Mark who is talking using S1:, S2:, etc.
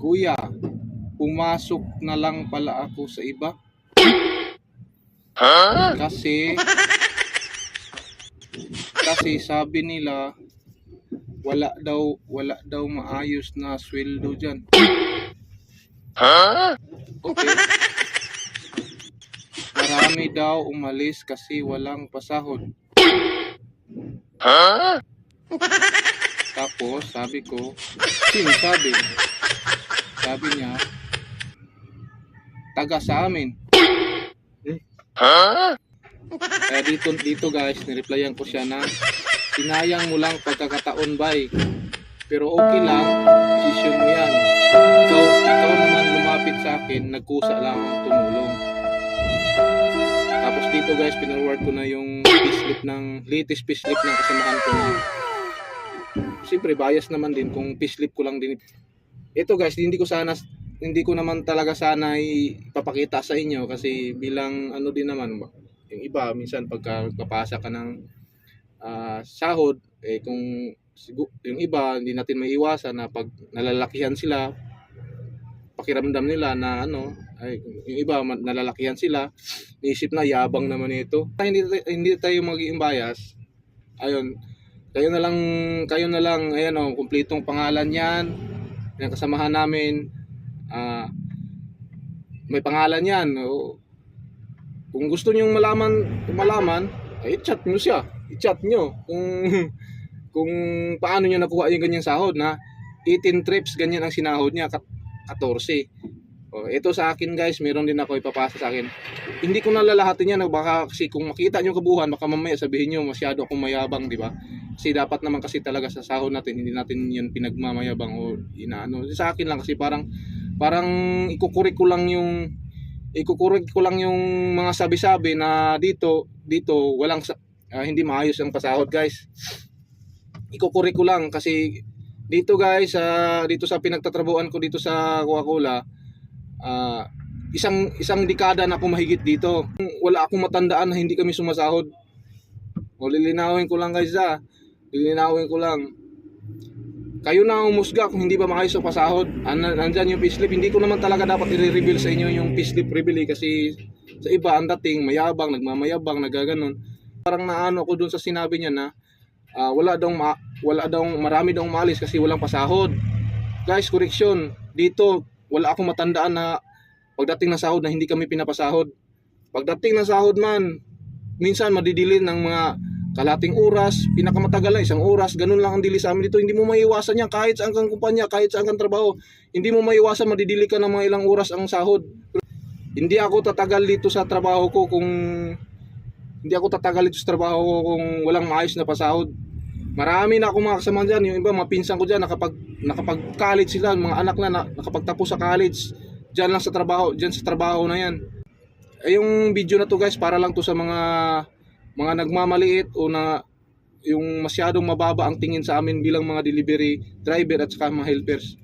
S1: Kuya, pumasok na lang pala ako sa iba. Kasi sabi nila wala daw maayos na sweldo diyan. Okay. Marami daw umalis kasi walang pasahod. Tapos sabi ko, sino sabi? Sabi niya, taga sa amin. Kaya dito guys, nireplyan ko siya na sinayang mo lang pagkakataon bay. Pero okay lang, decision mo yan. Ikaw naman lumapit sa akin, nagkusa lang akong tumulong. Tapos dito guys, pinarward ko na yung latest payslip ng kasamahan ko na. Siyempre bias naman din kung payslip ko lang din. Ito guys, hindi ko naman talaga sana ipapakita sa inyo kasi bilang ano din naman, yung iba minsan pagka kapasa ka ng sahod, kung yung iba hindi natin maiiwasan na pag nalalakihan sila, pakiramdam nila na yung iba nalalakihan sila, iisip na yabang naman ito. Hindi tayo magiging bias. Ayun, kayo na lang ayan kumpletong pangalan yan ng kasamahan namin. May pangalan yan. Kung gusto niyo malaman, ay i-chat nyo kung paano niya nakuha yung ganyang sahod na 18 trips ganyan ang sinahod niya, 14. Ito sa akin guys, meron din ako ipapasa sa akin. Hindi ko nalalahatin yan, baka kasi kung makita nyo kabuhan, baka mamaya sabihin nyo masyado akong mayabang, di ba? Kasi dapat naman kasi talaga sa sahod natin, hindi natin yan pinagmamayabang o inaano. Sa akin lang kasi parang ikukurik ko lang yung mga sabi-sabi na dito walang hindi maayos ang pasahod guys. Ikukurik ko lang kasi dito guys, dito sa pinagtatrabuhan ko dito sa Coca-Cola, isang dekada na ako mahigit dito. Wala akong matandaan na hindi kami sumasahod. Lilinawin ko lang guys, lilinawin ko lang. Kayo na umusga kung hindi ba maayos ang pasahod. Nandyan yung payslip. Hindi ko naman talaga dapat i-reveal sa inyo yung payslip reveal kasi sa iba ang dating mayabang, nagmamayabang, nagaganon. Parang naano ko dun sa sinabi niya na marami daw umalis kasi walang pasahod. Guys, correction. Dito wala akong matandaan na pagdating ng sahod na hindi kami pinapasahod. Pagdating ng sahod man, minsan madidilin ng mga kalating oras, pinakamatagal lang 1 oras, ganun lang ang dili sa amin dito. Hindi mo maiiwasan yan kahit saan kang kumpanya, kahit saan kang trabaho. Hindi mo maiiwasan madidili ka ng mga ilang oras ang sahod. Hindi ako tatagal dito sa trabaho ko kung kung walang maayos na pasahod. Marami na akong mga kasama dyan. Yung iba, mga pinsan ko dyan, nakapag-college sila, mga anak na nakapagtapos sa college. Dyan sa trabaho na yan. Yung video na to guys, para lang to sa mga nagmamaliit o na yung masyadong mababa ang tingin sa amin bilang mga delivery driver at saka mga helpers.